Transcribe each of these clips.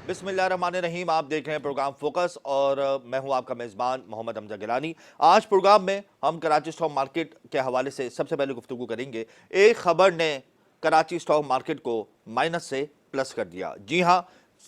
बिस्मिल्लाहिर्रहमानिर्रहीम। आप देख रहे हैं प्रोग्राम फोकस और मैं हूं आपका मेज़बान मोहम्मद हमजा गिलानी। आज प्रोग्राम में हम कराची स्टॉक मार्केट के हवाले से सबसे पहले गुफ्तगू करेंगे। एक खबर ने कराची स्टॉक मार्केट को माइनस से प्लस कर दिया। जी हाँ,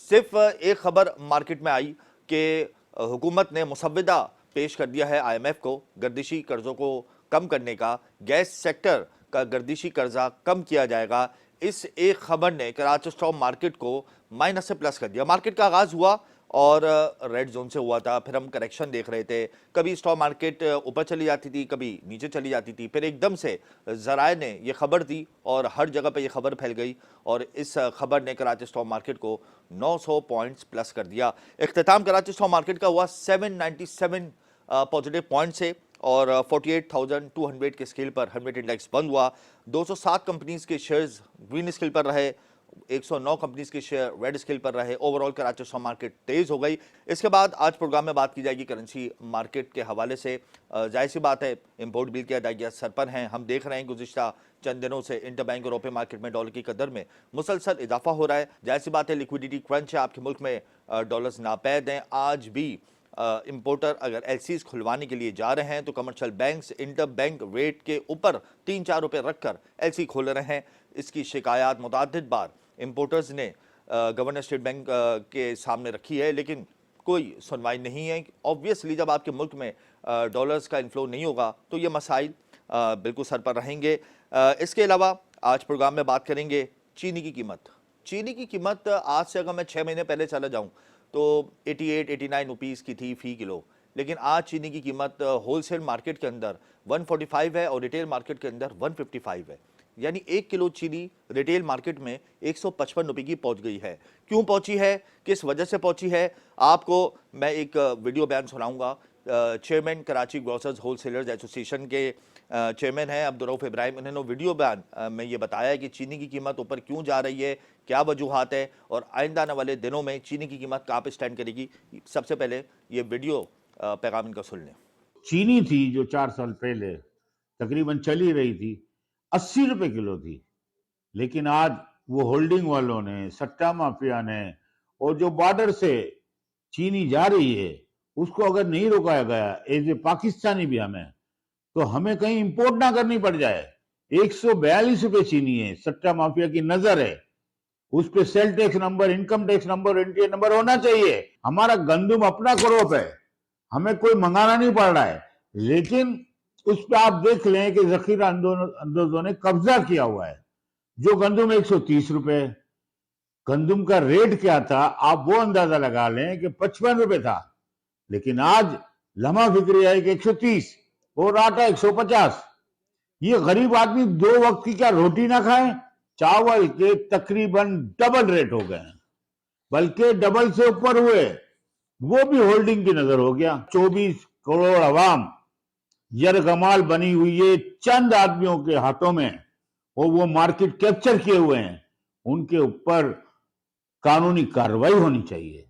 सिर्फ एक खबर मार्केट में आई कि हुकूमत ने मुसव्विदा पेश कर दिया है IMF को गर्दिशी कर्जों को कम करने का, गैस सेक्टर का गर्दिशी कर्जा कम किया जाएगा। इस एक खबर ने कराची स्टॉक मार्केट को माइनस से प्लस कर दिया। मार्केट का आगाज हुआ और रेड जोन से हुआ था, फिर हम करेक्शन देख रहे थे। कभी स्टॉक मार्केट ऊपर चली जाती थी, कभी नीचे चली जाती थी, फिर एकदम से जराए ने यह खबर दी और हर जगह पे यह खबर फैल गई और इस खबर ने कराची स्टॉक मार्केट को 900 पॉइंट्स प्लस कर दिया। इख्तिताम कराची स्टॉक मार्केट का हुआ 797 पॉजिटिव पॉइंट से और 48,200 के स्केल पर 100 इंडेक्स बंद हुआ। 207 कंपनीज के शेयर्स ग्रीन स्केल पर रहे, 109 कंपनीज के शेयर रेड स्केल पर रहे। ओवरऑल कराची स्टॉक मार्केट तेज हो गई। इसके बाद आज प्रोग्राम में बात की जाएगी करेंसी मार्केट के हवाले से। जाहिर सी बात है, इंपोर्ट बिल की अदायगियां सर पर हैं। हम देख रहे हैं गुज़िश्ता चंद दिनों से इंटर बैंक और ओपन मार्केट में डॉलर की कदर में मुसलसल इजाफा हो रहा है। जाहिर सी बात है, लिक्विडिटी क्रंच है, आपके मुल्क में डॉलर्स नापैद हैं। आज भी इंपोर्टर अगर एलसीज खुलवाने के लिए जा रहे हैं तो commercial banks inter bank rate के ऊपर 3-4 रुपए रखकर एलसी खोल रहे हैं। इसकी शिकायत मुतअद्दिद बार इंपोर्टर्स ने गवर्नर स्टेट बैंक के सामने रखी है, लेकिन कोई सुनवाई नहीं है। ऑब्वियसली जब आपके मुल्क में डॉलर्स का इन्फ्लो नहीं होगा तो ये मसाइल बिल्कुल सर पर रहेंगे। इसके अलावा आज प्रोग्राम में बात करेंगे चीनी की कीमत। चीनी की कीमत आज से अगर मैं 6 महीने पहले चला जाऊं तो 88-89 रुपीज़ की थी फ़ी किलो, लेकिन आज चीनी की कीमत होलसेल मार्केट के अंदर 145 है और रिटेल मार्केट के अंदर 155 है। यानी 1 किलो चीनी रिटेल मार्केट में 155 रुपये की पहुंच गई है। क्यों पहुंची है, किस वजह से पहुंची है, आपको मैं एक वीडियो बयान सुनाऊंगा। Chairman Karachi grocers wholesalers association के चेयरमैन हैं अब्दुर्रऊफ इब्राहिम, उन्होंने वीडियो बयान में ये बताया है कि चीनी की कीमत ऊपर क्यों जा रही है, क्या वजूहात है और आइंदा आने वाले दिनों में चीनी की कीमत कहाँ पे स्टैंड करेगी। सबसे पहले ये वीडियो पैगाम इनका सुन लें। चीनी थी जो 4 साल पहले तकरीबन चली रही थी 80 रुपए किलो थी, लेकिन आज वो होल्डिंग वालों ने, सट्टा माफिया ने और जो बॉर्डर से चीनी जा रही है उसको अगर नहीं रोकाया गया एज ए पाकिस्तानी भी तो हमें कहीं इंपोर्ट ना करनी पड़ जाए। 142 रुपए चीनी है, सट्टा माफिया की नजर है उस पे। Sale tax number, income tax number, NTA number होना चाहिए। हमारा गंदुम अपना क्रॉप है, हमें कोई मंगाना नहीं पड़ रहा है, लेकिन उस पर आप देख लें कि जखीरा अंदोजों ने कब्जा किया हुआ है। जो गंदुम 130 रुपए, गंदुम का रेट क्या था आप वो अंदाजा लगा लें कि 55 रुपए था, लेकिन आज लम्हा फिक्री है कि 130 और आटा 150। ये गरीब आदमी 2 वक्त की क्या रोटी ना खाए? चावल के तकरीबन डबल रेट हो गए हैं, बल्कि डबल से ऊपर हुए। वो भी होल्डिंग की नजर हो गया। 24 करोड़ अवाम यरगमाल बनी हुई है चंद आदमियों के हाथों में और वो मार्केट कैप्चर किए हुए हैं। उनके ऊपर कानूनी कार्रवाई होनी चाहिए।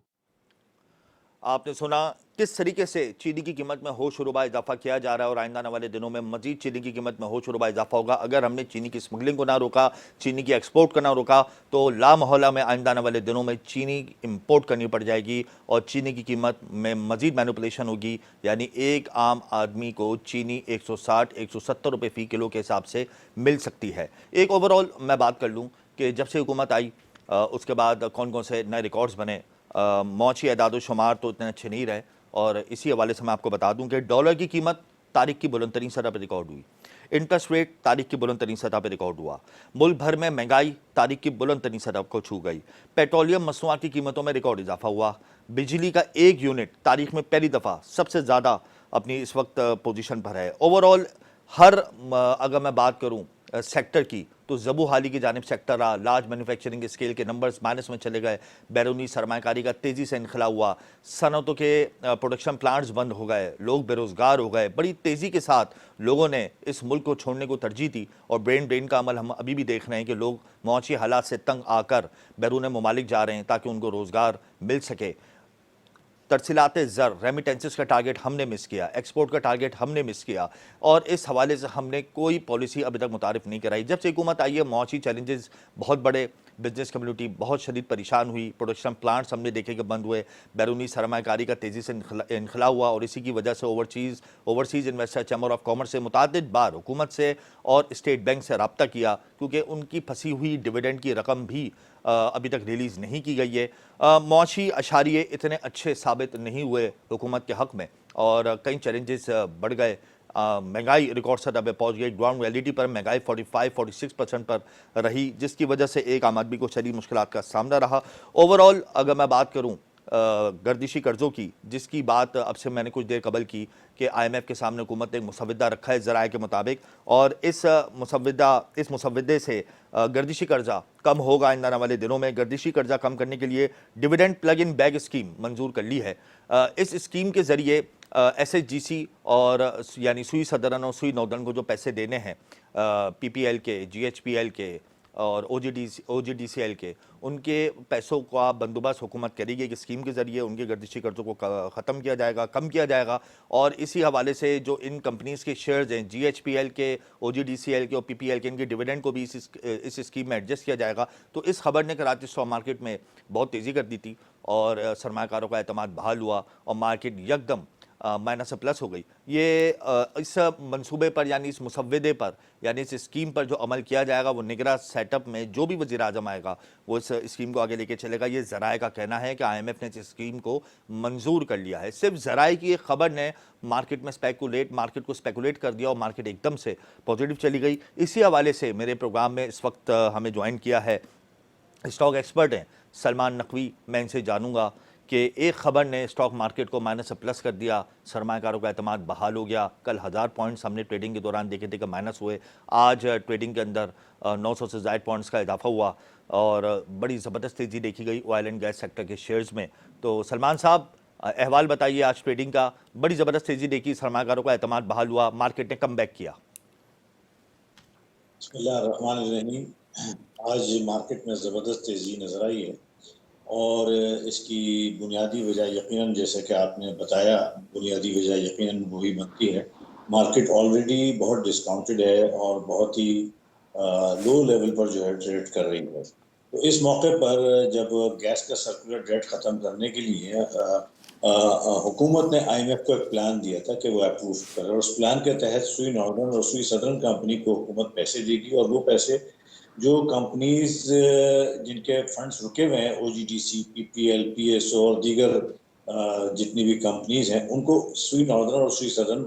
आपने सुना किस तरीके से चीनी की कीमत में होशरुबा इजाफा किया जा रहा है और आइंदा आने वाले दिनों में मजीद चीनी की कीमत में होशरुबा इजाफा होगा। अगर हमने चीनी की स्मगलिंग को ना रोका, चीनी की एक्सपोर्ट को ना रोका, तो लामहौला में आइंदा आने वाले दिनों में चीनी इंपोर्ट करनी पड़ जाएगी और चीनी की कीमत में मजीद मैनिपुलेशन होगी। यानी एक आम आदमी को चीनी 160-170 रुपये फ़ी किलो के हिसाब से मिल सकती है। एक ओवरऑल मैं बात कर लूँ कि जब से हुकूमत आई उसके बाद कौन कौन से नए रिकॉर्ड्स बने। मौची एदाद शुमार तो इतने अच्छे नहीं रहे और इसी हवाले से मैं आपको बता दूं कि डॉलर की कीमत तारीख की बुलंद तरीन सतह पर रिकॉर्ड हुई। इंटरेस्ट रेट तारीख की बुलंद तरीन सतह पर रिकॉर्ड हुआ। मुल्क भर में महंगाई तारीख की बुलंद तरीन सतह को छू गई। पेट्रोलियम मसनूआत की कीमतों में रिकॉर्ड इजाफा हुआ। बिजली का एक यूनिट तारीख में पहली दफ़ा सबसे ज़्यादा अपनी इस वक्त पोजीशन पर है। ओवरऑल हर अगर मैं बात करूँ सेक्टर की तो ज़बू हाली की जानिब सेक्टर रहा। लार्ज मैन्युफैक्चरिंग स्केल के नंबर्स माइनस में चले गए। बैरूनी सरमाकारी का तेज़ी से इनखला हुआ। सनतों के प्रोडक्शन प्लांट्स बंद हो गए, लोग बेरोज़गार हो गए। बड़ी तेज़ी के साथ लोगों ने इस मुल्क को छोड़ने को तरजीह दी और ब्रेन ड्रेन का अमल हम अभी भी देख रहे हैं कि लोग मौची हालात से तंग आकर बैरून ममालिक जा रहे हैं ताकि उनको रोज़गार मिल सके। तरसीलात ज़र रेमिटेंसेस का टारगेट हमने मिस किया, एक्सपोर्ट का टारगेट हमने मिस किया और इस हवाले से हमने कोई पॉलिसी अभी तक मुतारिफ नहीं कराई। जब से हुकूमत आई है मौची चैलेंजेस बहुत बड़े बिजनेस कम्युनिटी बहुत शदीद परेशान हुई, प्रोडक्शन प्लांट्स हमने देखे कि बंद हुए, बैरूनी सरमाकारी का तेज़ी से इनखला हुआ और इसी की वजह से overseas investor chamber of commerce से मुतअद्दिद बार हुकूमत से और स्टेट बैंक से रब्ता किया, क्योंकि उनकी फंसी हुई डिविडेंड की रकम भी अभी तक रिलीज़ नहीं की गई है। मौशी अशारिये इतने अच्छे साबित नहीं हुए हुकूमत के हक़ में और कई चैलेंजेस बढ़ गए। महंगाई रिकॉर्ड सतह पे पहुंच गई, ग्राउंड रियलिटी पर महंगाई 45-46% पर रही, जिसकी वजह से एक आम आदमी को शदीद मुश्किलात का सामना रहा। ओवरऑल अगर मैं बात करूं गर्दिशी कर्ज़ों की, जिसकी बात अब से मैंने कुछ देर कबल की कि IMF के सामने हुकूमत ने एक मुसव्वदा रखा है ज़राए के मुताबिक, और इस मुसव्वदे से गर्दिशी कर्जा कम होगा आइंदा आने वाले दिनों में। गर्दिशी कर्जा कम करने के लिए dividend plug in bag scheme मंजूर कर ली है। इस स्कीम के ज़रिए SHGC और यानी सुई सदरन और सुई नौदन को जो पैसे देने हैं PPL के, GHPL के और OGDCL के, उनके पैसों का बंदोबस्त हुकूमत करेगी कि स्कीम के ज़रिए उनके गर्दिशी कर्ज़ों को ख़त्म किया जाएगा, कम किया जाएगा। और इसी हवाले से जो इन कंपनीज़ के शेयर्स हैं GHPL के, OGDCL के और PPL के, इनके डिविडेंड को भी इस स्कीम में एडजस्ट किया जाएगा। तो इस खबर ने कराची स्टॉक मार्केट में बहुत तेज़ी कर दी थी और सरमाकारों का एतमाद बहाल हुआ और मार्केट यकदम माइनस से प्लस हो गई। ये इस मंसूबे पर यानी इस मुसव्वदे पर यानी इस स्कीम पर जो अमल किया जाएगा वो निगरान सेटअप में जो भी वज़ीर आज़म आएगा वो इस स्कीम को आगे लेके चलेगा। ये ज़राए का कहना है कि IMF ने इस स्कीम को मंजूर कर लिया है। सिर्फ ज़राए की एक खबर ने मार्केट को स्पेकुलेट कर दिया और मार्केट एकदम से पॉजिटिव चली गई। इसी हवाले से मेरे प्रोग्राम में इस वक्त हमें ज्वाइन किया है स्टॉक एक्सपर्ट हैं सलमान नकवी। मैं इनसे जानूंगा कि एक ख़बर ने स्टॉक मार्केट को माइनस से प्लस कर दिया, सरमाकारों का एतमाद बहाल हो गया। कल 1000 पॉइंट्स हमने ट्रेडिंग के दौरान देखे थे कि माइनस हुए, आज ट्रेडिंग के अंदर 900 से ज़ायद पॉइंट्स का इजाफा हुआ और बड़ी ज़बरदस्त तेज़ी देखी गई ऑयल एंड गैस सेक्टर के शेयर्स में। तो सलमान साहब अहवाल बताइए, आज ट्रेडिंग का बड़ी ज़बरदस्त तेज़ी देखी, सरमाकारों का एतमाद बहाल हुआ, मार्केट ने कम बैक किया। बिस्मिल्लाहिर्रहमानिर्रहीम। आज मार्केट में ज़बरदस्त तेज़ी नज़र आई है और इसकी बुनियादी वजह यकीनन, जैसे कि आपने बताया, बुनियादी वजह यकीनन वही बनती है। मार्केट ऑलरेडी बहुत डिस्काउंटेड है और बहुत ही लो लेवल पर जो है ट्रेड कर रही है। तो इस मौके पर जब गैस का सर्कुलर डेट ख़त्म करने के लिए हुकूमत ने IMF को एक प्लान दिया था कि वो अप्रूव करे और उस प्लान के तहत सुई नॉर्दर्न और सुई सदर्न कंपनी को हुकूमत पैसे देगी और वो पैसे जो कंपनीज जिनके फंड्स रुके हुए हैं OGDC, PPL, PSO और दीगर जितनी भी कंपनीज हैं उनको सुई नॉर्दर्न और सुई सदर्न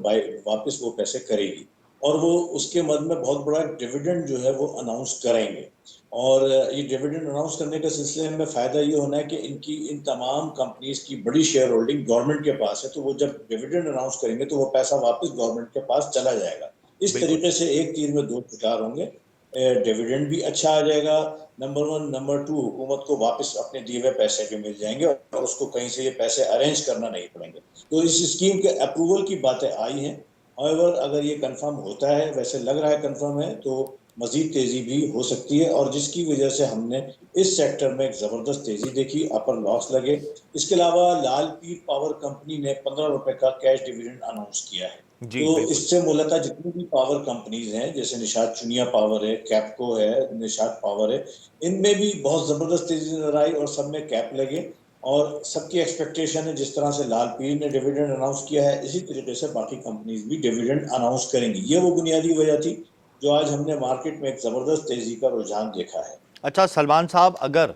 वापस वो पैसे करेगी और वो उसके मद में बहुत बड़ा डिविडेंड जो है वो अनाउंस करेंगे। और ये डिविडेंड अनाउंस करने के सिलसिले में फ़ायदा ये होना है कि इन तमाम कंपनीज की बड़ी शेयर होल्डिंग गवर्नमेंट के पास है, तो वो जब डिविडेंड अनाउंस करेंगे तो वो पैसा वापस गवर्नमेंट के पास चला जाएगा। इस तरीके से एक तीर में दो शिकार होंगे। डिविडेंड भी अच्छा आ जाएगा, नंबर 1, नंबर 2 हुकूमत को वापस अपने दिए हुए पैसे जो मिल जाएंगे और उसको कहीं से ये पैसे अरेंज करना नहीं पड़ेंगे। तो इस स्कीम के अप्रूवल की बातें आई हैं। हाउएवर अगर ये कंफर्म होता है, वैसे लग रहा है कंफर्म है, तो मजीद तेजी भी हो सकती है और जिसकी वजह से हमने इस सेक्टर में एक जबरदस्त तेजी देखी, अपर लॉस लगे। इसके अलावा लाल पीर पावर कंपनी ने 15 रुपए का कैश डिविडेंड अनाउंस किया है। जी, तो बिल्कुल। इससे मूलतः जितनी भी पावर कंपनीज हैं, जैसे निशात चुनिया पावर है, कैपको है, निशात पावर है, इनमें भी बहुत जबरदस्त तेजी नजर आई और सब में कैप लगे और सबकी एक्सपेक्टेशन है जिस तरह से लाल पीर ने डिविडेंड अनाउंस किया है, इसी तरीके से बाकी कंपनीज भी डिविडेंड अनाउंस करेंगी। ये वो बुनियादी वजह थी जो आज हमने मार्केट में एक जबरदस्त तेजी का रुझान देखा है। अच्छा सलमान साहब, अगर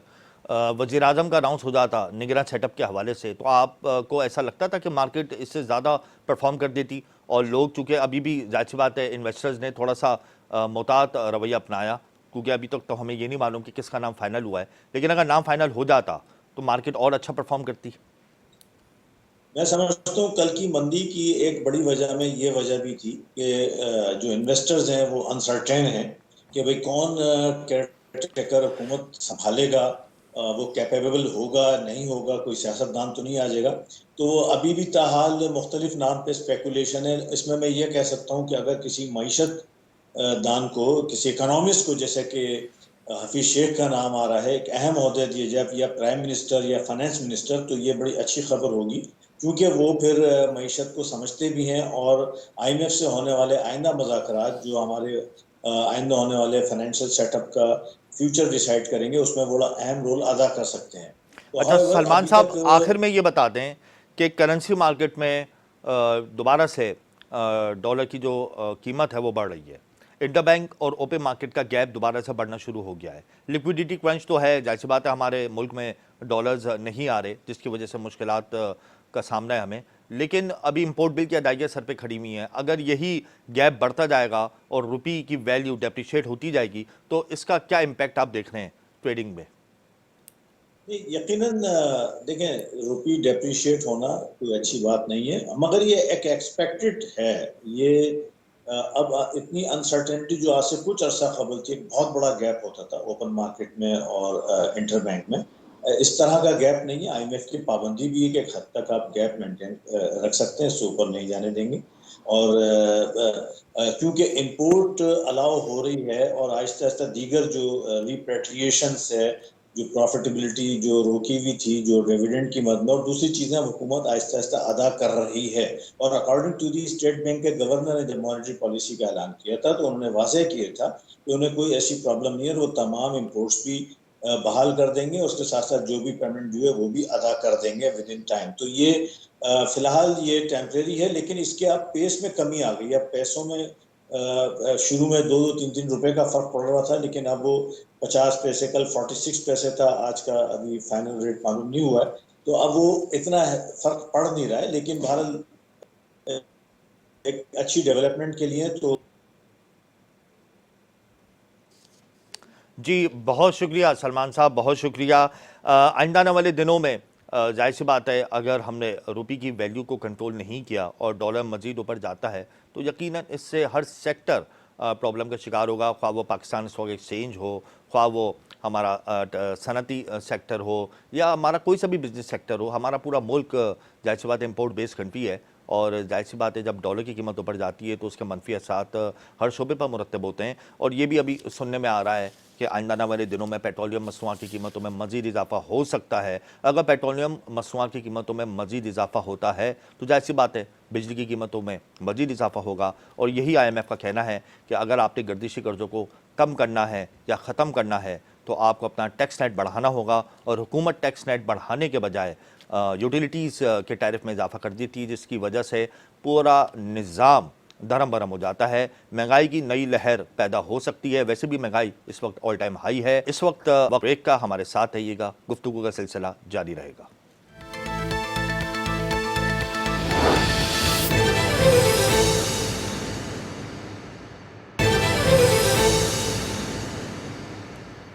वज़ीर आज़म का अनाउंस हो जाता निगरान सेटअप के हवाले से, तो आप को ऐसा लगता था कि मार्केट इससे ज़्यादा परफॉर्म कर देती? और लोग चूँकि अभी भी जाहिर सी बात है इन्वेस्टर्स ने थोड़ा सा मोहतात रवैया अपनाया, क्योंकि अभी तक तो हमें ये नहीं मालूम कि किसका नाम फाइनल हुआ है, लेकिन अगर नाम फाइनल हो जाता तो मार्केट और अच्छा परफॉर्म करती। मैं समझता हूँ कल की मंदी की एक बड़ी वजह में ये वजह भी थी कि जो इन्वेस्टर्स हैं वो अनसर्टेन हैं कि भाई कौन केयरटेकर हुकूमत संभालेगा, वो कैपेबल होगा नहीं होगा, कोई सियासतदान तो नहीं आ जाएगा। तो अभी भी ताहाल मुख्तलिफ नाम पे स्पेकुलेशन है। इसमें मैं ये कह सकता हूँ कि अगर किसी मईशत दान को, किसी इकोनॉमिस्ट को, जैसे कि हफीज शेख का नाम आ रहा है, एक अहम ओहदे दिए जाए या प्राइम मिनिस्टर या फाइनेंस मिनिस्टर, तो ये बड़ी अच्छी खबर होगी क्योंकि वो फिर मईशत को समझते भी हैं और IMF से होने वाले आइंदा मुज़ाकरात, जो हमारे आइंदा होने वाले फाइनेंशियल सेटअप का फ्यूचर डिसाइड करेंगे उसमें बड़ा अहम रोल अदा कर सकते हैं। तो अच्छा हाउएवर सलमान अभी साहब, तक आखिर में ये बता दें कि करेंसी मार्केट में दोबारा से डॉलर की जो कीमत है वो बढ़ रही है। इंटरबैंक और ओपन मार्केट का गैप दोबारा से बढ़ना शुरू हो गया है। लिक्विडिटी क्रंच तो है, जाहिर सी बात है, हमारे मुल्क में डॉलर्स नहीं आ रहे, जिसकी वजह से मुश्किलात का सामना है हमें। लेकिन अभी इंपोर्ट बिल की अदायगियाँ सर पे खड़ी हुई हैं। अगर यही गैप बढ़ता जाएगा और रुपये की वैल्यू डेप्रिशिएट होती जाएगी तो इसका क्या इम्पैक्ट आप देख रहे हैं ट्रेडिंग में? यकीनन देखें, रुपी डेप्रिशिएट होना कोई अच्छी बात नहीं है, मगर ये एक एक्सपेक्टेड है। ये अब इतनी अनसर्टेनिटी जो आज से कुछ अरसा कबल थी, एक बहुत बड़ा गैप होता था ओपन मार्केट में और इंटरबैंक में। इस तरह का गैप नहीं है। आईएमएफ की पाबंदी भी है कि एक हद तक आप गैप मेंटेन रख सकते हैं, इससे ऊपर नहीं जाने देंगे। और क्योंकि इंपोर्ट अलाउ हो रही है और आहिस्ता आहिस्ता दीगर जो रिपेट्रिएशंस है, जो प्रॉफिटेबिलिटी जो रोकी हुई थी, जो डिविडेंड की मद में, और दूसरी चीजें हुकूमत आहिस्ता आहिस्ता अदा कर रही है। और according to the state bank के गवर्नर ने जब मॉनेटरी पॉलिसी का ऐलान किया था तो उन्होंने वाज़ेह किया था कि उन्हें कोई ऐसी प्रॉब्लम नहीं है, वो तमाम इम्पोर्ट्स भी बहाल कर देंगे, उसके साथ साथ जो भी पेमेंट ड्यू है वो भी अदा कर देंगे विद इन टाइम। तो ये फिलहाल ये टेम्परेरी है, लेकिन इसके अब पेस में कमी आ गई। अब पैसों में शुरू में 2-2, 3-3 रुपए का फर्क पड़ रहा था, लेकिन अब वो 50 पैसे, कल 46 पैसे था, आज का अभी फाइनल रेट मालूम नहीं हुआ है। तो अब वो इतना फर्क पड़ नहीं रहा है, लेकिन भारत एक अच्छी डेवलपमेंट के लिए तो। जी बहुत शुक्रिया सलमान साहब, बहुत शुक्रिया। आइंदा आने वाले दिनों में जाहिर सी बात है, अगर हमने रुपये की वैल्यू को कंट्रोल नहीं किया और डॉलर मज़ीद ऊपर जाता है तो यकीनन इससे हर सेक्टर प्रॉब्लम का शिकार होगा, ख्वाह वो पाकिस्तान स्टॉक एक्सचेंज हो, ख्वाह वो हमारा सनती सेक्टर हो, या हमारा कोई सा भी बिजनेस सेक्टर हो। हमारा पूरा मुल्क जाहिर सी बात है इम्पोर्ट बेस्ड कंट्री है, और जाहिर सी बात है जब डॉलर की कीमत ऊपर जाती है तो उसके मनफी असरात हर शोबे पर मुरतब होते हैं। और ये भी अभी सुनने में आ रहा है कि आइंदा आने वाले दिनों में पेट्रोलियम मसनूआत की कीमतों में मज़ीद इजाफा हो सकता है। अगर पेट्रोलियम मसनूआत की कीमतों में मज़ीद इजाफा होता है तो जाहिर सी बात है बिजली की कीमतों में मज़ीद इजाफा होगा। और यही IMF का कहना है कि अगर आपने गर्दिशी कर्ज़ों को कम करना है या ख़त्म करना है तो आपको अपना टैक्स नेट बढ़ाना होगा, और हुकूमत टैक्स नेट बढ़ाने के बजाय यूटिलिटीज़ के टैरिफ में इजाफा कर देती है, जिसकी वजह से पूरा निज़ाम धर्म भरम हो जाता है। महंगाई की नई लहर पैदा हो सकती है। वैसे भी महंगाई इस वक्त ऑल टाइम हाई है। इस वक्त ब्रेक का हमारे साथ रहिएगा, गुफ्तगू का सिलसिला जारी रहेगा।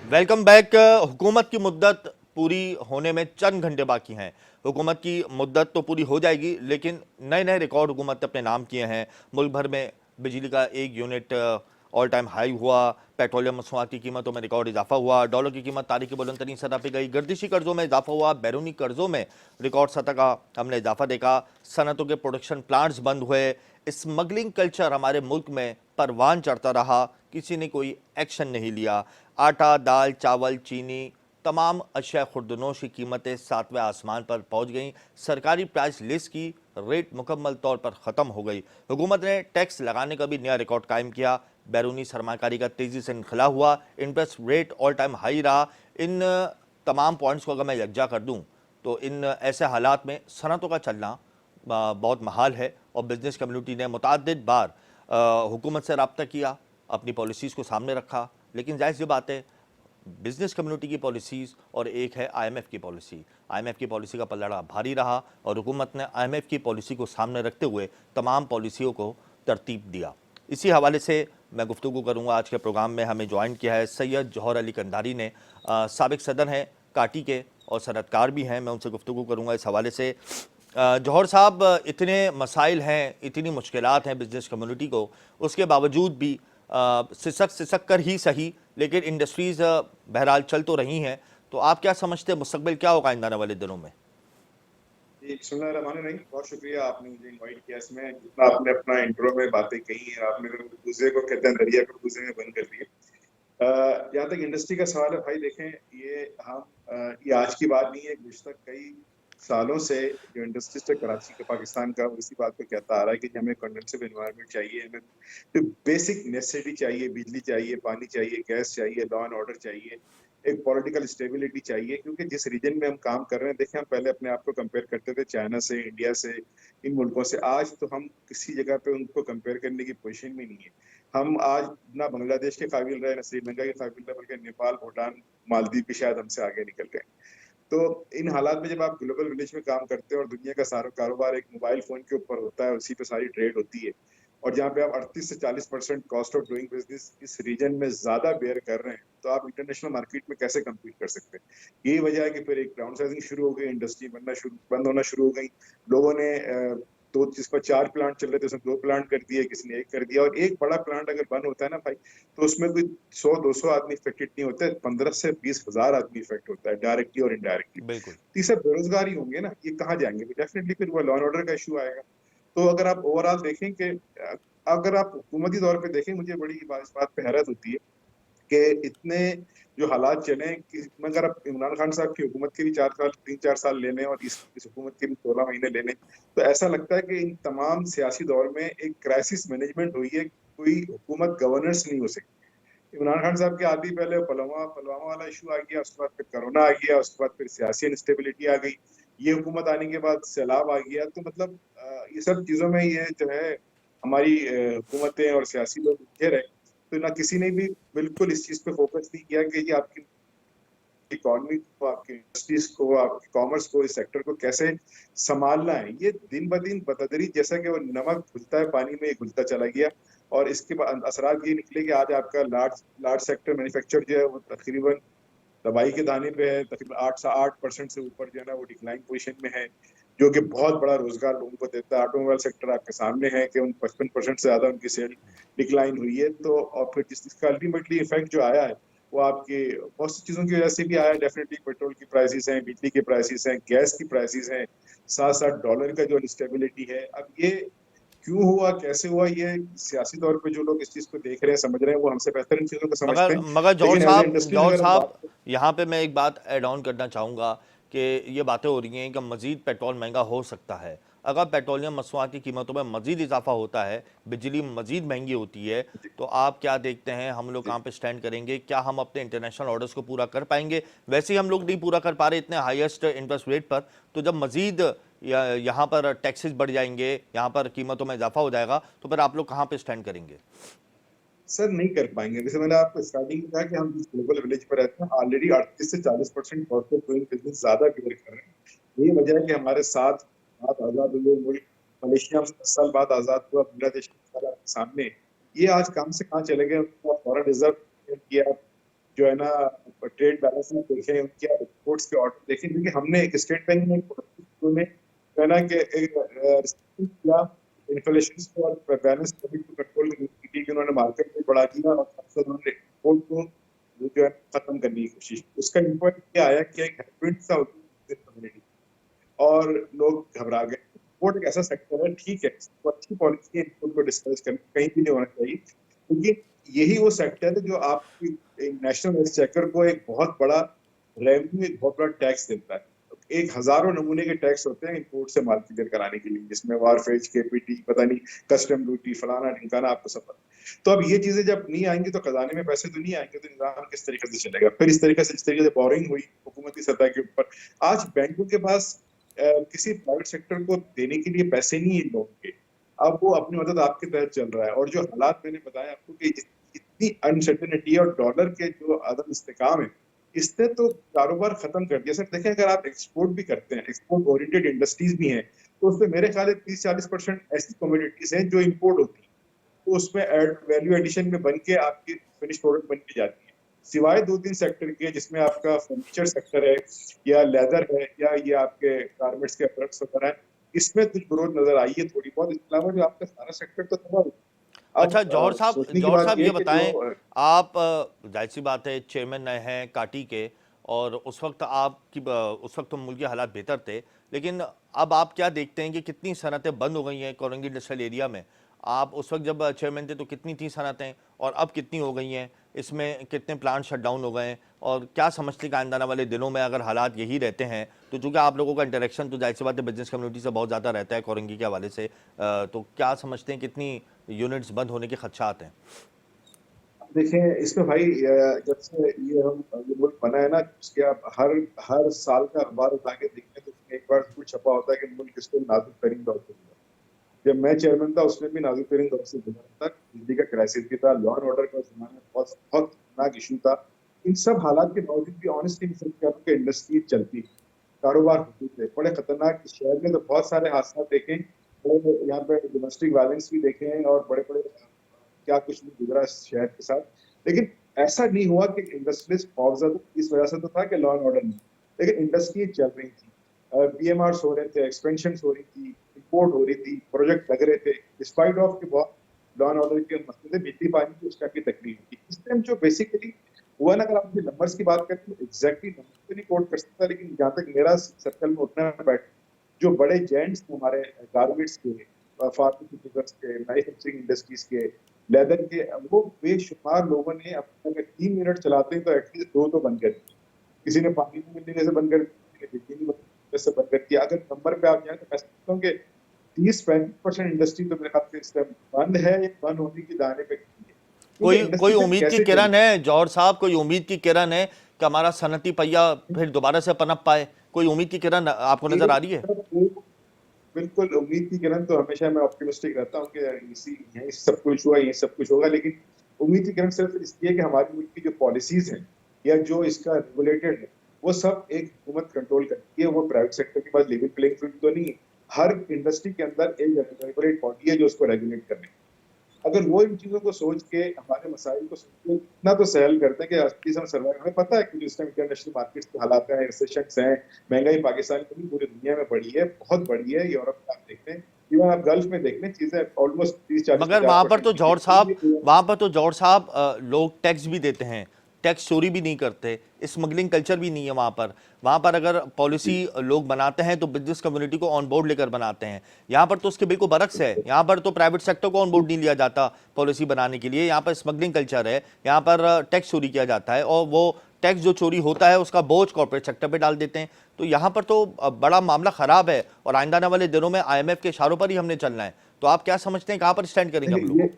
Welcome back. हुकूमत की मुद्दत पूरी होने में चंद घंटे बाकी हैं। हुकूमत की मुद्दत तो पूरी हो जाएगी, लेकिन नए नए रिकॉर्ड हुकूमत ने अपने नाम किए हैं। मुल्क भर में बिजली का 1 यूनिट ऑल टाइम हाई हुआ, पेट्रोलियम मसनूआत की कीमतों में रिकॉर्ड इजाफा हुआ, डॉलर की कीमत तारीख की बुलंद तरीन सतह पर गई, गर्दिशी कर्जों में इजाफा हुआ, बैरूनी कर्जों में रिकॉर्ड सतह का हमने इजाफा देखा, सनतों के प्रोडक्शन प्लांट्स बंद हुए, स्मगलिंग कल्चर हमारे मुल्क में परवान चढ़ता रहा, किसी ने कोई एक्शन नहीं लिया। आटा, दाल, चावल, चीनी, तमाम अशिया खुर्दनोश की कीमतें 7वें आसमान पर पहुंच गईं। सरकारी प्राइस लिस्ट की रेट मुकम्मल तौर पर ख़त्म हो गई। हुकूमत ने टैक्स लगाने का भी नया रिकॉर्ड कायम किया। बैरूनी सरमाकारी का तेज़ी से इनखला हुआ, interest rate all time high रहा। इन तमाम पॉइंट्स को अगर मैं यकजा कर दूँ तो इन ऐसे हालात में सनतों का चलना बहुत महाल है, और बिजनेस कम्युनिटी ने मुतअद्दिद बार हुकूमत से रब्ता किया, अपनी पॉलिसीज़ को सामने रखा, लेकिन जाहिर सी बात है बिजनेस कम्युनिटी की पॉलिसीज़ और एक है IMF की पॉलिसी। IMF की पॉलिसी का पलड़ा भारी रहा और हुकूमत ने IMF की पॉलिसी को सामने रखते हुए तमाम पॉलिसियों को तरतीब दिया। इसी हवाले से मैं गुफ्तगू करूँगा। आज के प्रोग्राम में हमें ज्वाइन किया है सैयद जौहर अली कंधारी ने, साबिक सदर हैं काटी के और सनतकार भी हैं। मैं उनसे गुफ्तगू करूँगा इस हवाले से। जौहर साहब, इतने मसाइल हैं, इतनी मुश्किलात हैं बिजनेस कम्युनिटी को, उसके बावजूद भी सिसक कर ही सही, लेकिन इंडस्ट्रीज़ बहरहाल चल तो रही हैं। तो आप क्या समझते हैं मुस्तकबिल क्या होगा आने वाले दिनों में? जी, बिस्मिल्लाहिर्रहमानिर्रहीम। बहुत शुक्रिया आपने मुझे इनवाइट किया। इसमें जितना आपने अपना इंट्रो में बातें कही हैं, आपने दूसरे को कहते हैं दरिया को दूसरे में बंद कर दिए। जहाँ तक इंडस्ट्री का सवाल है भाई, देखें ये हम ये आज की बात नहीं है, गुज़श्ता कई सालों से जो इंडस्ट्रिस्ट है कराची का, पाकिस्तान का, वो इसी बात को कहता आ रहा है कि हमें कंडक्टिव एनवायरनमेंट चाहिए, हमें जो बेसिक नेसेसिटी चाहिए, बिजली चाहिए, पानी चाहिए, गैस चाहिए, लॉ एंड ऑर्डर चाहिए, एक पॉलिटिकल स्टेबिलिटी चाहिए। क्योंकि जिस रीजन में हम काम कर रहे हैं, देखें हम पहले अपने आप को कंपेयर करते थे चाइना से, इंडिया से, इन मुल्कों से। आज तो हम किसी जगह पे उनको कंपेयर करने की पोजीशन में नहीं है। हम आज ना बांग्लादेश के काबिल रहे, ना श्रीलंका के काबिल रहे, बल्कि नेपाल, भूटान, मालदीव भी शायद हमसे आगे निकल गए। तो इन हालात में जब आप ग्लोबल विलेज में काम करते हैं और दुनिया का सारा कारोबार एक मोबाइल फोन के ऊपर होता है, उसी पे सारी ट्रेड होती है, और जहाँ पे आप 38 से 40% कॉस्ट ऑफ डूइंग बिजनेस इस रीजन में ज्यादा बेयर कर रहे हैं, तो आप इंटरनेशनल मार्केट में कैसे कम्पीट कर सकते हैं? यही वजह है कि फिर एक डाउन साइजिंग शुरू हो गई, इंडस्ट्री बंद होना शुरू हो गई। लोगों ने दो, जिस पर 4 प्लांट चल रहे थे उसमें 2 प्लांट कर दिए, किसी ने 1 कर दिया। और एक बड़ा प्लांट अगर बंद होता है ना भाई, तो उसमें कोई 100-200 आदमी इफेक्टेड नहीं होते, 15 से 20 हजार आदमी इफेक्ट होता है, डायरेक्टली और इनडायरेक्टली। बिल्कुल। तो ये सब बेरोजगार ही होंगे ना, ये कहाँ जाएंगे? डेफिनेटली फिर वो लॉ एंड ऑर्डर का इशू आएगा। तो अगर आप ओवरऑल देखें कि अगर आप हुकूमती तौर पे देखें, मुझे बड़ी इस बात पे हैरत होती है कि इतने जो हालात चले कि अगर आप इमरान खान साहब की हुकूमत के भी 3-4 साल ले लें और इस हुकूमत के भी 16 महीने ले लें, तो ऐसा लगता है कि इन तमाम सियासी दौर में एक क्राइसिस मैनेजमेंट हुई है, कोई हुकूमत गवर्नेंस नहीं हो सकती। इमरान खान साहब के आदि पहले पुलवामा वाला इशू आ गया, उसके बाद फिर कोरोना आ गया, उसके बाद फिर सियासी इंस्टेबिलिटी आ गई, ये हुकूमत आने के बाद सैलाब आ गया। तो मतलब ये सब चीजों में ये जो है हमारी हुकूमतें और सियासी लोग उलझे रहे। तो ना किसी ने भी बिल्कुल इस चीज पे फोकस नहीं किया कि ये आपकी इकोनॉमी को, आपकी इंडस्ट्रीज को, आपकी कॉमर्स को, इस सेक्टर को कैसे संभालना है। ये दिन ब दिन बतदरीज, जैसा कि वो नमक घुलता है पानी में, घुलता चला गया। और इसके बाद असरात ये निकले कि आज आपका लार्ज सेक्टर मैन्युफैक्चर जो है वो तकरीबन दवाई के दाने पे है, तकरीबन 8% से ऊपर जो है ना वो डिक्लाइन पोजीशन में है, जो कि बहुत बड़ा रोजगार लोगों को देता है। ऑटोमोबाइल सेक्टर आपके सामने है कि उन 55% से ज्यादा उनकी सेल डिक्लाइन हुई है। तो और फिर जिसका अल्टीमेटली इफेक्ट जो आया है वो आपके बहुत सी चीजों की वजह से भी आया। डेफिनेटली पेट्रोल की प्राइसेस हैं, बिजली की प्राइसेस हैं, गैस की प्राइसेस हैं, साथ साथ डॉलर का जो इंस्टेबिलिटी है। अब ये क्यों हुआ, कैसे हुआ, ये सियासी तौर पे जो लोग इस चीज को देख रहे हैं, समझ रहे हैं, वो हमसे बेहतर इन चीजों को समझते मगर हैं। मगर लेकिन एज ए इंडस्ट्री जौहर अगर हम साहब, बात यहाँ पे मैं एक बात ऐड ऑन करना चाहूँगा कि ये बातें हो रही हैं कि मज़ीद पेट्रोल महंगा हो सकता है। अगर पेट्रोलियम मसनूआत की कीमतों में मज़ीद इजाफा होता है, बिजली मज़ीद महंगी होती है, तो आप क्या देखते हैं हम लोग कहाँ पे स्टैंड करेंगे? क्या हम अपने इंटरनेशनल ऑर्डर्स को पूरा कर पाएंगे? वैसे ही हम लोग नहीं पूरा कर पा रहे इतने हाईएस्ट इंटरेस्ट रेट पर, तो जब मज़ीद यहाँ पर टैक्सेस बढ़ जाएंगे, यहाँ पर कीमतों में इजाफा हो जाएगा, तो फिर आप लोग कहाँ पे स्टैंड करेंगे? सर नहीं कर पाएंगे। जैसे मैंने आपको स्टार्टिंग में कहा कि हम जिस ग्लोबल विलेज पर रहते हैं, ऑलरेडी 38 से 40% कॉस्ट ऑफ डूइंग बिजनेस ज्यादा बेयर कर रहे हैं। यही वजह है कि हमारे साथ साथ आजाद हुए मुल्क मलेशिया 10 साल बाद आजाद हुआ, बांग्लादेश आपके सामने, ये आज काम से कहाँ चले गए? उनका फॉरेन रिजर्व किया, जो है ना ट्रेड बैलेंस में देखें, उनके एक्सपोर्ट्स के ऑर्डर देखें। क्योंकि हमने एक स्टेट बैंक में जो है ना कि एक किया इन्फ्लेशन को और बैलेंस को कंट्रोल की, उन्होंने मार्केट में बढ़ा दिया और उन्होंने एक्सपोर्ट को जो है खत्म करने की कोशिश। उसका इम्पैक्ट क्या आया कि एक हेडविंड सा कम्युनिटी और लोग घबरा गए। एक्सपोर्ट एक ऐसा सेक्टर है, ठीक है, तो अच्छी पॉलिसी है, एक्सपोर्ट को डिस्करेज करना कहीं भी नहीं होना चाहिए, क्योंकि यही वो सेक्टर है जो आपकी नेशनल एक्सचेकर को एक बहुत बड़ा रेवेन्यू, एक बहुत बड़ा टैक्स देता है। एक हजारों नमूने के टैक्स होते हैं इंपोर्ट से माल क्लियर कराने के लिए, जिसमें वारफेज, केपीटी, पता नहीं कस्टम ड्यूटी, फलाना ढिमकाना, आपको सब पता। तो अब ये चीजें जब नहीं आएंगी तो खजाने में पैसे तो नहीं आएंगे, तो निजाम किस तरीके से चलेगा? फिर इस तरीके से, जिस तरीके से बोरिंग हुई हुकूमती सतह के ऊपर, आज बैंकों के पास किसी प्राइवेट सेक्टर को देने के लिए पैसे नहीं है लोगों के। अब वो अपनी मदद आपके तहत चल रहा है। और जो हालात मैंने बताया आपको कि इतनी अनसर्टेनिटी और डॉलर के जो अदम इस्तेकाम है, इसने तो कारोबार खत्म कर दिया। सर देखें, अगर आप एक्सपोर्ट भी करते हैं, एक्सपोर्ट ओरिएंटेड इंडस्ट्रीज भी हैं, तो उसमें मेरे ख्याल है 30-40% ऐसी कमोडिटीज हैं जो इंपोर्ट होती हैं, तो उसमें वैल्यू एडिशन में बन के आपकी फिनिश प्रोडक्ट बन के जाती है। सिवाय 2-3 सेक्टर के, जिसमें आपका फर्नीचर सेक्टर है या लेदर है या ये आपके गारमेंट्स के प्रोडक्ट्स वगैरह है, इसमें कुछ ग्रोथ नजर आई है थोड़ी बहुत। इसके अलावा जो आपका सारा सेक्टर तो तबाह हो। अब अच्छा सोचने की जौहर बात साहब यह ये है कि बताएं, जो आप जाहिर सी बात है चेयरमैन नए हैं काटी के, और उस वक्त उस वक्त तो मुल्क के हालात बेहतर थे, लेकिन अब आप क्या देखते हैं कि कितनी सनतें बंद हो गई हैं कोरंगी इंडस्ट्रियल एरिया में? आप उस वक्त जब चेयरमैन थे तो कितनी थी सनतें और अब कितनी हो गई हैं? इसमें कितने प्लांट शट डाउन हो गए हैं, और क्या समझते हैं कि आने वाले दिनों में अगर हालात यही रहते हैं तो चूंकि आप लोगों का इंटरेक्शन तो जाहिर सी बात है बिजनेस कम्युनिटी से बहुत ज़्यादा रहता है कोरंगी के हवाले से, तो क्या समझते हैं कितनी यूनिट्स बंद होने के खदशात हैं? देखिए इसमें भाई जब से ये मुल्क बना है ना, उसके आप हर हर साल का अखबार उठा के देखें तो उसमें एक बार जरूर छपा होता है कि मुल्क इसको नाजुक तरीन दौर से गुजरा। जब मैं चेयरमैन था उसमें भी नाजुक तरीन दौर से गुजरा था, बिजली का क्राइसिस भी था, लॉ एंड ऑर्डर का जमाना बहुत बहुत खतरनाक इशू था। इन सब हालात के बावजूद भी ऑनेस्टली इंडस्ट्री चलती थी, कारोबार होते थे। बड़े खतरनाक शहर में तो बहुत सारे हादसा देखे, बड़े यहाँ पे डोमेस्टिक वायलेंस भी देखे हैं और बड़े बड़े क्या कुछ नहीं गुजरा इस शहर के साथ। लेकिन ऐसा नहीं हुआ कि इंडस्ट्रीज खौफजदा इस वजह से तो था कि लॉ एंड ऑर्डर नहीं, लेकिन इंडस्ट्री चल रही थी, पीएमआर हो रहे थे, एक्सपेंशन हो रही थी, इंपोर्ट हो रही थी, प्रोजेक्ट लग रहे थे, डिस्पाइट ऑफ कि बहुत लॉ एंड ऑर्डर के मसले थे, बिजली पानी की उसका भी तकलीफ थी। इस टाइम जो बेसिकली हुआ ना, अगर आप नंबर्स की बात करें तो एग्जैक्टली नंबर तो नहीं कोट कर सकता, लेकिन जहाँ तक मेरा सर्कल में उठना बैठ, जो बड़े जेंट्स हमारे गारमेंट्स के, फार्मास्यूटिकल्स के, मैन्युफैक्चरिंग इंडस्ट्रीज के, लेदर के, वो बेशुमार लोगों ने अपने अगर 3 मिनट चलाते हैं तो एटलीस्ट 2 तो बंद कर दिए। किसी ने पानी नहीं मिलने से बंद कर दिया, किसी ने बिजली नहीं मिलने से बंद कर दिया। अगर नंबर पे आप जाए तो मैं समझता हूँ कि 30-35% इंडस्ट्री तो मेरे ख्याल से इस टाइम बंद है या बंद होने की दाने पे खड़ी है। क्योंकि कोई इंडस्ट्री फिर उम्मीद की कैसे किरण चलेगी? है जौहर साहब, कोई उम्मीद की किरण है कि हमारा सनती पहिया फिर दोबारा से पनप पाए? कोई उम्मीद की किरण आपको नजर आ रही है? बिल्कुल उम्मीद की किरण तो हमेशा मैं ऑप्टिमिस्टिक रहता हूँ कि इसी यही सब कुछ हुआ, यही सब कुछ होगा। लेकिन उम्मीद की किरण सिर्फ इसलिए है कि हमारी मुल्क की जो पॉलिसीज हैं या जो इसका रेगुलेटेड है, वो सब एक हुकूमत कंट्रोल करती है, वो प्राइवेट सेक्टर के पास लेवल प्लेइंग फील्ड तो नहीं है। हर इंडस्ट्री के अंदर एक रेगुलेट बॉडी है जो उसको रेगुलेट करने। अगर वो इन चीजों को सोच के हमारे मसाइल को सोच के इतना तो सहल करते हैं कि एटलीस्ट हम सर्वाइव, हमें पता है कि जो इस टाइम इंटरनेशनल मार्केट्स के हालात हैं, रिसेशंस हैं, महंगाई पाकिस्तान की नहीं पूरी दुनिया में बढ़ी है, बहुत बढ़ी है। यूरोप में आप देख लें, इवन आप गल्फ में देख लें, चीजें ऑलमोस्ट 30-40 मगर 50% वहां पर तो जौहर साहब लोग टैक्स भी देते हैं, टैक्स चोरी भी नहीं करते, स्मगलिंग कल्चर भी नहीं है वहां पर अगर पॉलिसी लोग बनाते हैं तो बिजनेस कम्युनिटी को ऑन बोर्ड लेकर बनाते हैं। यहाँ पर तो उसके बिल्कुल बरक्स है, यहाँ पर तो प्राइवेट सेक्टर को ऑन बोर्ड नहीं लिया जाता पॉलिसी बनाने के लिए। यहाँ पर स्मगलिंग कल्चर है, यहाँ पर टैक्स चोरी किया जाता है, और वो टैक्स जो चोरी होता है उसका बोझ कॉर्पोरेट सेक्टर पे डाल देते हैं। तो यहाँ पर तो बड़ा मामला खराब है, और आइंदा आने वाले दिनों में IMF के इशारों पर ही हमने चलना है। तो आप क्या समझते हैं कहाँ पर स्टैंड करेंगे हम लोग?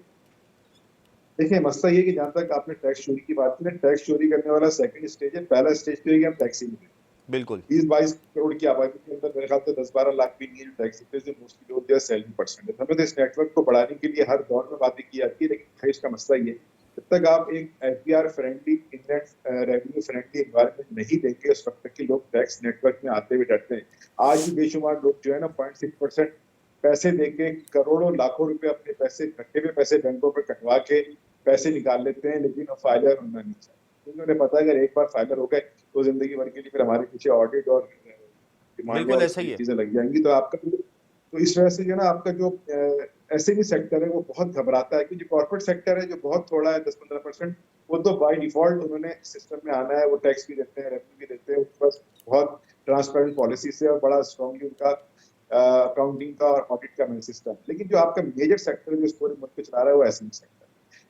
देखिए मसला ये कि जहां तक आपने टैक्स चोरी की बात की, टैक्स चोरी करने वाला सेकंड स्टेज है। पहला स्टेज तो ये कि हम टैक्स ही नहीं देते। बिल्कुल 20-22 करोड़ की आबादी के अंदर मेरे ख्याल से 10-12 लाख भी नहीं है जो टैक्स देते हैं, जो मोस्टली लोग जो सैलरी परसेंट है। हमें तो इस नेटवर्क को बढ़ाने के लिए हर दौर में बातें की जाती है, लेकिन इसका मसला ये, जब तक आप एक FBR friendly, Indian revenue friendly environment नहीं देंगे, उस वक्त तक कि लोग टैक्स नेटवर्क में आते हुए डरते हैं। आज भी बेशुमार लोग जो है ना 0.6% पैसे देके करोड़ों लाखों रुपए अपने पैसे, रखे हुए पैसे बैंकों पर कटवा के पैसे निकाल लेते हैं, लेकिन वो फाइलर होना नहीं चाहते, क्योंकि उन्हें पता है अगर एक बार फाइलर हो गए तो जिंदगी भर के लिए फिर हमारे पीछे ऑडिट और डिमांड बिल्कुल और ऐसा ही है। चीजें लग जाएंगी। तो आपका तो इस वजह से जो ना आपका जो SME सेक्टर है वो बहुत घबराता है, क्योंकि कॉर्पोरेट सेक्टर है जो बहुत थोड़ा है 10-15%, वो तो बाय डिफॉल्ट उन्होंने सिस्टम में आना है, वो टैक्स भी देते हैं, रेवेन्यू भी देते हैं, उनके पास बहुत ट्रांसपेरेंट पॉलिसी से और बड़ा स्ट्रॉन्गली उनका अकाउंटिंग का और ऑडिट का मेन सिस्टम। लेकिन जो आपका मेजर सेक्टर जो इस पूरे मुल्क को चला रहा है वो SME सेक्टर।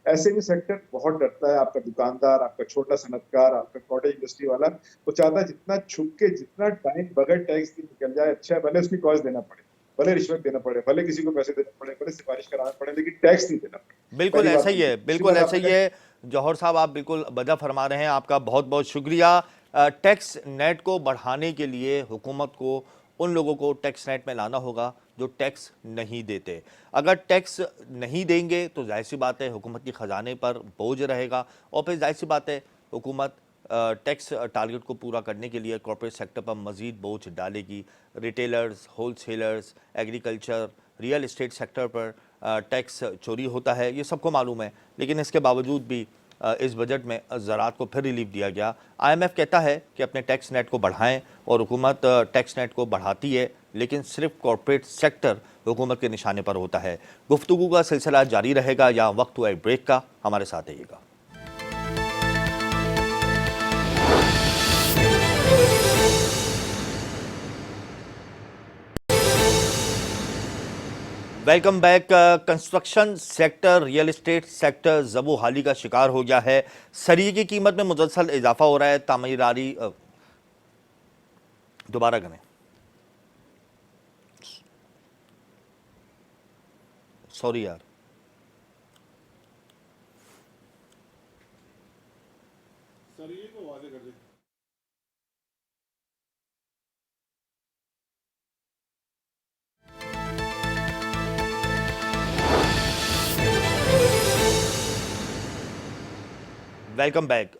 SME सेक्टर बहुत डरता है। आपका दुकानदार, आपका छोटा सनतकार, आपका कॉटेज इंडस्ट्री वाला, वो चाहता है जितना छुप के, जितना टाइम बगैर टैक्स की निकल जाए अच्छा है, भले उसकी कॉस्ट देना पड़े, भले रिश्वत देना पड़े, भले किसी को पैसे देना पड़े, भले सिफारिश कराना पड़े, लेकिन टैक्स नहीं देना पड़े। बिल्कुल पहली ऐसा बात ही है, दूसरी बिल्कुल बात ऐसा ही आपने है। जौहर साहब आप बिल्कुल बदा फरमा रहे हैं, आपका बहुत बहुत शुक्रिया। टैक्स नेट को बढ़ाने के लिए हुकूमत को उन लोगों को टैक्स नेट में लाना होगा जो टैक्स नहीं देते। अगर टैक्स नहीं देंगे तो जाहिर सी बात है हुकूमत की ख़जाने पर बोझ रहेगा, और फिर जाहिर सी बात है हुकूमत टैक्स टारगेट को पूरा करने के लिए कॉर्पोरेट सेक्टर पर मज़ीद बोझ डालेगी। Retailers, wholesalers, agriculture, real estate sector पर टैक्स चोरी होता है, ये सबको मालूम है। लेकिन इसके बावजूद भी इस बजट में ज़राअत को फिर रिलीफ दिया गया। IMF कहता है कि अपने टैक्स नेट को बढ़ाएं, और हुकूमत टैक्स नेट को बढ़ाती है, लेकिन सिर्फ कॉर्पोरेट सेक्टर हुकूमत के निशाने पर होता है। गुफ्तगू का सिलसिला जारी रहेगा या वक्त हुआ ब्रेक का, हमारे साथ रहिएगा। Welcome back. Construction sector, real estate sector ज़बू हाली का शिकार हो गया है। सरिये की कीमत में मुसलसल इजाफा हो रहा है। तामीरारी दोबारा करें, सॉरी यार। सरिये को वादे कर दे। Welcome back.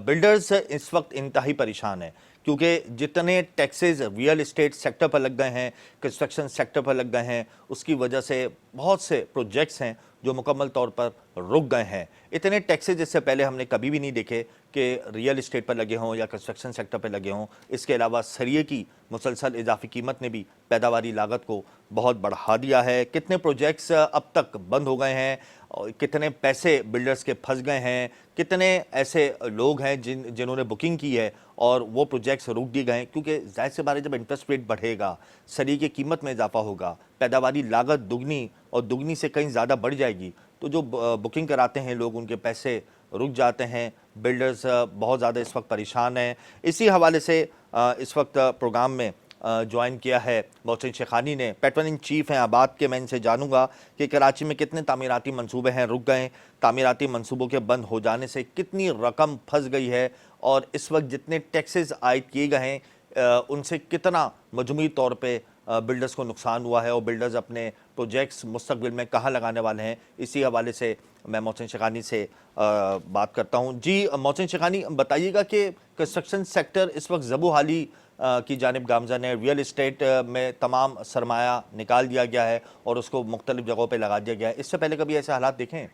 बिल्डर्स इस वक्त इंतहाई परेशान है क्योंकि जितने टैक्सेस रियल एस्टेट सेक्टर पर लग गए हैं, कंस्ट्रक्शन सेक्टर पर लग गए हैं, उसकी वजह से बहुत से प्रोजेक्ट्स हैं जो मुकम्मल तौर पर रुक गए हैं। इतने टैक्सेस इससे पहले हमने कभी भी नहीं देखे कि रियल एस्टेट पर लगे हों या कंस्ट्रक्शन सेक्टर पर लगे हों। इसके अलावा सरिये की मुसलसल इजाफी कीमत ने भी पैदावारी लागत को बहुत बढ़ा दिया है। कितने प्रोजेक्ट्स अब तक बंद हो गए हैं और कितने पैसे बिल्डर्स के फंस गए हैं, कितने ऐसे लोग हैं जिन्होंने बुकिंग की है और वो प्रोजेक्ट्स रुक दिए गए क्योंकि जाहिर सी बात है, जब इंटरेस्ट रेट बढ़ेगा, सरिये की कीमत में इजाफा होगा, पैदावारी लागत दुगनी और दुगनी से कहीं ज़्यादा बढ़ जाएगी, तो जो बुकिंग कराते हैं लोग, उनके पैसे रुक जाते हैं। बिल्डर्स बहुत ज़्यादा इस वक्त परेशान हैं। इसी हवाले से इस वक्त प्रोग्राम में ज्वाइन किया है मोहसिन शेखानी ने, पैटर्न इन चीफ हैं आबाद के। मैं इनसे जानूंगा कि कराची में कितने तामीराती मंसूबे हैं रुक गए, तामीराती मंसूबों के बंद हो जाने से कितनी रकम फंस गई है और इस वक्त जितने टैक्सेस आयद किए गए हैं उनसे कितना मजमूई तौर पे बिल्डर्स को नुकसान हुआ है और बिल्डर्स अपने प्रोजेक्ट्स मुस्तकबिल में कहाँ लगाने वाले हैं। इसी हवाले से मैं मोहसिन शेखानी से बात करता हूँ। जी मोहसिन शेखानी, बताइएगा कि कंस्ट्रक्शन सेक्टर इस वक्त ज़बू हाली की जानिब गामज़न है। रियल एस्टेट में तमाम सरमाया निकाल दिया गया है और उसको मुख्तलिफ जगहों पे लगा दिया गया है। इससे पहले कभी ऐसे हालात देखे हैं?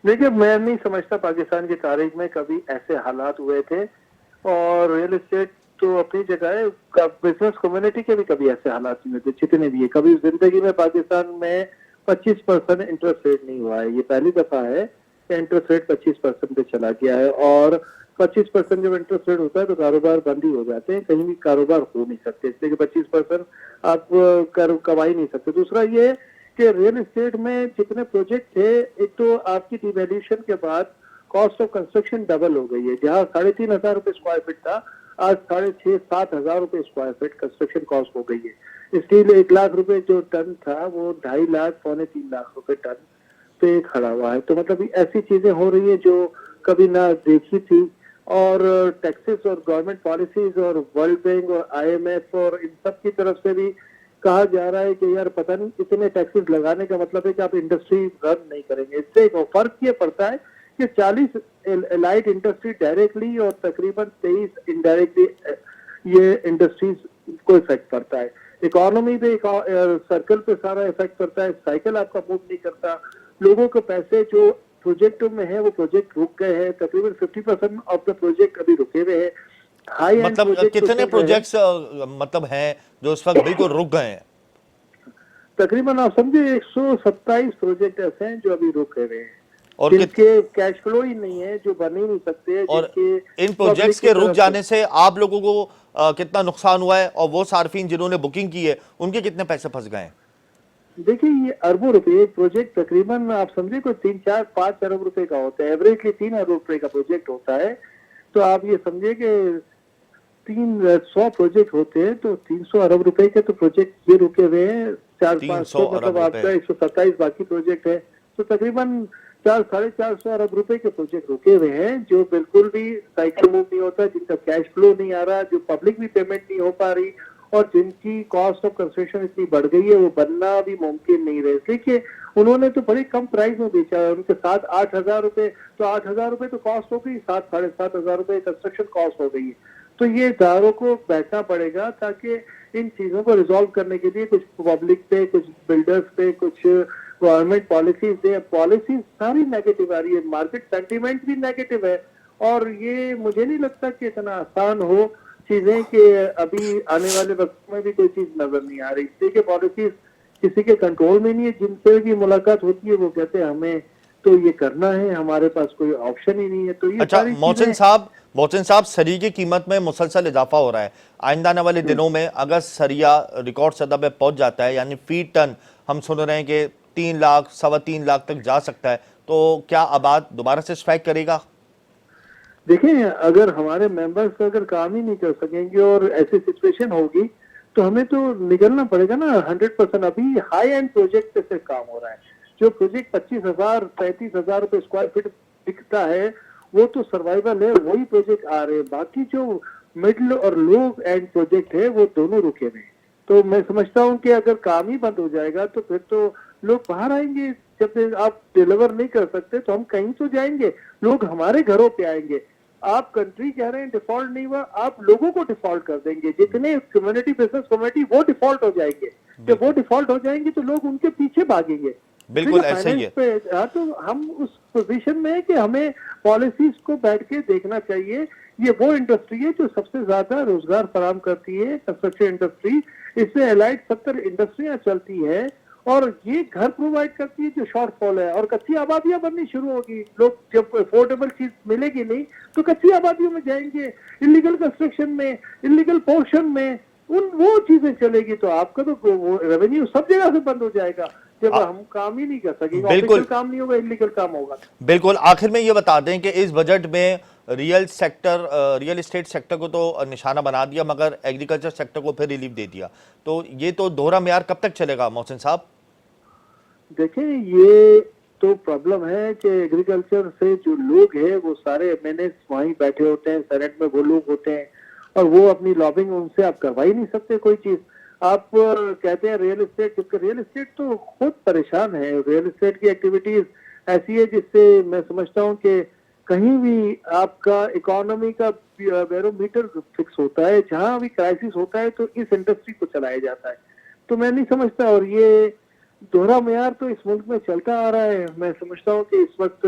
देखिए, मैं नहीं समझता पाकिस्तान की तारीख में कभी ऐसे हालात हुए थे। और रियल एस्टेट तो अपनी जगह है, बिजनेस कम्युनिटी के भी कभी ऐसे हालात नहीं हुए थे, जितने भी है। कभी जिंदगी में पाकिस्तान में 25% इंटरेस्ट रेट नहीं हुआ है। ये पहली दफा है कि इंटरेस्ट रेट 25% पे चला गया है। और 25% जब इंटरेस्ट रेट होता है तो कारोबार बंद ही हो जाते हैं, कहीं भी कारोबार हो नहीं सकते, इसलिए कि 25% आप कमा ही नहीं सकते। दूसरा ये कि रियल एस्टेट में जितने प्रोजेक्ट थे, एक तो आपकी डिवैल्यूएशन के बाद कॉस्ट ऑफ कंस्ट्रक्शन डबल हो गई है। जहाँ 3,500 रुपए स्क्वायर फीट था, आज 6,500-7 हजार रुपए स्क्वायर फीट कंस्ट्रक्शन कॉस्ट हो गई है। स्टील 1 लाख रुपए जो टन था वो 2.5 लाख 3 लाख रुपए टन पे खड़ा हुआ है। तो मतलब ऐसी चीजें हो रही है जो कभी ना देखी थी। और टैक्सेस और गवर्नमेंट पॉलिसीज और वर्ल्ड बैंक और IMF और इन सब की तरफ से भी कहा जा रहा है कि यार पता नहीं इतने टैक्सेस लगाने का मतलब है कि आप इंडस्ट्री रन नहीं करेंगे। इससे एक फर्क ये पड़ता है कि 40 एलाइड इंडस्ट्री डायरेक्टली और तकरीबन 23 इनडायरेक्टली ये इंडस्ट्रीज को इफेक्ट करता है। इकोनॉमी पे सर्कल पे सारा इफेक्ट करता है। साइकिल आपका मूव नहीं करता। लोगों के पैसे जो प्रोजेक्ट में है वो प्रोजेक्ट रुक गए हैं। तकरीबन 50% ऑफ द प्रोजेक्ट अभी रुके हुए हैं। हाई मतलब कितने प्रोजेक्ट्स मतलब हैं जो इस वक्त बिल्कुल रुक गए हैं? तकरीबन आप समझे 127 प्रोजेक्ट ऐसे हैं जो अभी रुके हुए हैं और जिनके कैश फ्लो ही नहीं है, जो बन ही नहीं सकते। और इन प्रोजेक्ट्स के रुक जाने से आप लोगों को कितना नुकसान हुआ है और वो सार्फिन जिन्होंने बुकिंग की है उनके कितने पैसे फंस गए हैं? देखिए, ये अरबों रुपए एक प्रोजेक्ट तकरीबन आप समझे कोई 3-4-5 अरब रुपए का होता है। एवरेजली 3 अरब रुपए का प्रोजेक्ट होता है। तो आप ये समझे कि 300 प्रोजेक्ट होते हैं तो 300 अरब रुपए के तो प्रोजेक्ट ये रुके हुए हैं। 400-500 मतलब आपका 127 बाकी प्रोजेक्ट है। तो तकरीबन 400-450 अरब रुपए के प्रोजेक्ट रुके हुए हैं जो बिल्कुल भी साइकिल मूव नहीं होता, जिनका कैश फ्लो नहीं आ रहा, जो पब्लिक भी पेमेंट नहीं हो पा रही और जिनकी कॉस्ट ऑफ कंस्ट्रक्शन इतनी बढ़ गई है वो बनना भी मुमकिन नहीं रहे। देखिए, उन्होंने तो बड़ी कम प्राइस में बेचा है। उनके 7-8 हजार रुपए, तो 8 हजार रुपए तो कॉस्ट हो गई, 7-7.5 हजार रुपए कंस्ट्रक्शन कॉस्ट हो गई है। तो ये इदारों को बैठना पड़ेगा ताकि इन चीजों को रिजॉल्व करने के लिए कुछ पब्लिक पे, कुछ बिल्डर्स पे, कुछ गवर्नमेंट पॉलिसीज दे। पॉलिसीज सारी नेगेटिव आ रही है, मार्केट सेंटीमेंट भी नेगेटिव है और ये मुझे नहीं लगता कि इतना आसान हो चीजें कि अभी आने वाले वक्त में भी कोई चीज नजर नहीं आ रही। इसलिए कि पॉलिसीज किसी के कंट्रोल में नहीं है। जिनसे भी मुलाकात होती है वो कहते हैं हमें तो ये करना है, हमारे पास कोई ऑप्शन ही नहीं है। तो ये अच्छा सारी मोहसिन साहब, सरी की कीमत में मुसलसल इजाफा हो रहा है। आइंदा आने वाले दिनों में अगर सरिया रिकॉर्ड सतह पे पहुंच जाता है, यानी फी टन हम सुन रहे हैं कि 3 लाख 3.25 लाख तक जा सकता है, तो क्या आबाद दोबारा से स्ट्राइक करेगा? देखें, अगर हमारे मेंबर्स अगर काम ही नहीं कर सकेंगे और ऐसी सिचुएशन होगी तो हमें तो निकलना पड़ेगा ना 100%। अभी हाई एंड प्रोजेक्ट पे सिर्फ काम हो रहा है। जो प्रोजेक्ट 25,000 35,000 रुपए स्क्वायर फीट बिकता है वो तो सर्वाइवल है, वही प्रोजेक्ट आ रहे हैं। बाकी जो मिडिल और लो एंड प्रोजेक्ट है वो दोनों रुके हुए हैं। तो मैं समझता हूँ कि अगर काम ही बंद हो जाएगा तो फिर तो लोग बाहर आएंगे। जब आप डिलीवर नहीं कर सकते तो हम कहीं तो जाएंगे, लोग हमारे घरों पे आएंगे। आप कंट्री कह रहे हैं डिफॉल्ट नहीं हुआ, आप लोगों को डिफॉल्ट कर देंगे। जितने कम्युनिटी बिजनेस कम्युनिटी वो डिफॉल्ट हो जाएंगे। जब वो डिफॉल्ट हो जाएंगे तो लोग उनके पीछे भागेंगे। बिल्कुल ऐसा ही है। हाँ, तो हम उस पोजीशन में है कि हमें पॉलिसीज को बैठ के देखना चाहिए। ये वो इंडस्ट्री है जो सबसे ज्यादा रोजगार फराहम करती है, कंस्ट्रक्शन इंडस्ट्री। इससे एलाइड 70 इंडस्ट्रियां चलती है और ये घर प्रोवाइड करती है जो शॉर्टफॉल है। और कच्ची आबादियां बननी शुरू होगी, लोग जब अफोर्डेबल चीज मिलेगी नहीं तो कच्ची आबादियों में जाएंगे, इलीगल कंस्ट्रक्शन में, इलीगल पोर्शन में वो चीजें चलेगी। तो आपका तो वो रेवेन्यू सब जगह से बंद हो जाएगा जब हम काम ही नहीं कर सकेंगे। बिल्कुल काम नहीं होगा, इलीगल काम होगा। बिल्कुल। आखिर में ये बता दें कि इस बजट में रियल एस्टेट सेक्टर को तो निशाना बना दिया, मगर एग्रीकल्चर सेक्टर को फिर रिलीफ दे दिया। तो ये तो दोहरा मेयार कब तक चलेगा मोहसिन साहब? देखें, ये तो प्रॉब्लम है कि एग्रीकल्चर से जो लोग हैं वो सारे एमएनएस वहीं बैठे होते हैं, सेनेट में वो लोग होते हैं और वो अपनी लॉबिंग उनसे आप करवा ही नहीं सकते कोई चीज। आप कहते हैं रियल एस्टेट, जबकि रियल एस्टेट तो खुद परेशान है। रियल एस्टेट की एक्टिविटीज ऐसी है जिससे मैं समझता हूँ कि कहीं भी आपका इकोनॉमी का बैरोमीटर फिक्स होता है। जहां भी क्राइसिस होता है तो इस इंडस्ट्री को चलाया जाता है। तो मैं नहीं समझता, और ये दोहरा मेयार तो इस मुल्क में चलता आ रहा है। मैं समझता हूँ कि इस वक्त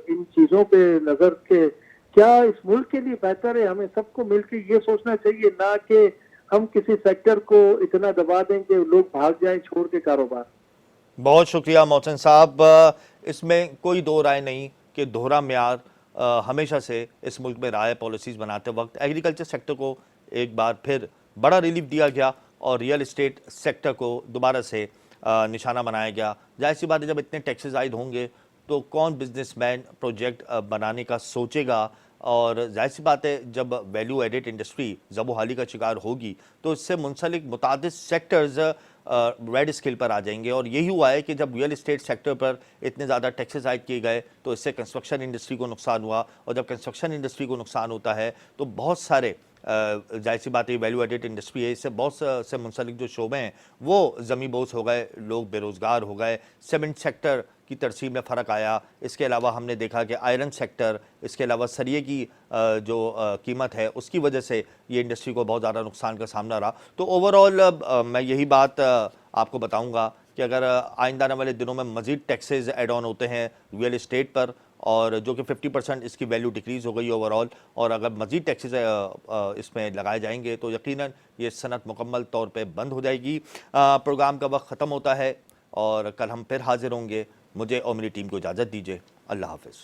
इन चीजों पे नजर के क्या इस मुल्क के लिए बेहतर है, हमें सबको मिलकर ये सोचना चाहिए, ना कि हम किसी सेक्टर को इतना दबा दें कि लोग भाग जाएं छोड़ के कारोबार। बहुत शुक्रिया मोहसिन साहब। इसमें कोई दो राय नहीं कि दोहरा मेयार हमेशा से इस मुल्क में रहा है। पॉलिसीज बनाते वक्त एग्रीकल्चर सेक्टर को एक बार फिर बड़ा रिलीफ दिया गया और रियल एस्टेट सेक्टर को दोबारा से निशाना बनाया गया। जाहिर सी बात है, जब इतने टैक्सेस आयद होंगे तो कौन बिजनेसमैन प्रोजेक्ट बनाने का सोचेगा। और जाहिर सी बात है, जब वैल्यू एडेड इंडस्ट्री ज़बोहाली का शिकार होगी तो इससे मुंसलिक मुतादिद सेक्टर्स रेड स्केल पर आ जाएंगे। और यही हुआ है कि जब रियल एस्टेट सेक्टर पर इतने ज़्यादा टैक्सेस आयद किए गए तो इससे कंस्ट्रक्शन इंडस्ट्री को नुकसान हुआ। और जब कंस्ट्रक्शन इंडस्ट्री को नुकसान होता है तो बहुत सारे जाहिर सी बात है वैल्यू एडेड इंडस्ट्री है, इससे बहुत से मुंसलिक जो शोबे हैं वो ज़मी बोस हो गए, लोग बेरोज़गार हो गए। सीमेंट सेक्टर की तरसीब में फ़र्क आया। इसके अलावा हमने देखा कि आयरन सेक्टर, इसके अलावा सरिये की जो कीमत है उसकी वजह से ये इंडस्ट्री को बहुत ज़्यादा नुकसान का सामना रहा। तो ओवरऑल मैं यही बात आपको बताऊंगा कि अगर आइंदा आने वाले दिनों में मज़ीद टैक्सेस एड ऑन होते हैं रियल एस्टेट पर, और जो कि 50% इसकी वैल्यू डिक्रीज़ हो गई ओवरऑल, और अगर मज़ीद टैक्सेस इसमें लगाए जाएंगे तो यकीनन ये सनत मुकम्मल तौर पे बंद हो जाएगी। प्रोग्राम का वक्त ख़त्म होता है और कल हम फिर हाजिर होंगे। मुझे और मेरी टीम को इजाज़त दीजिए। अल्लाह हाफ़िज़।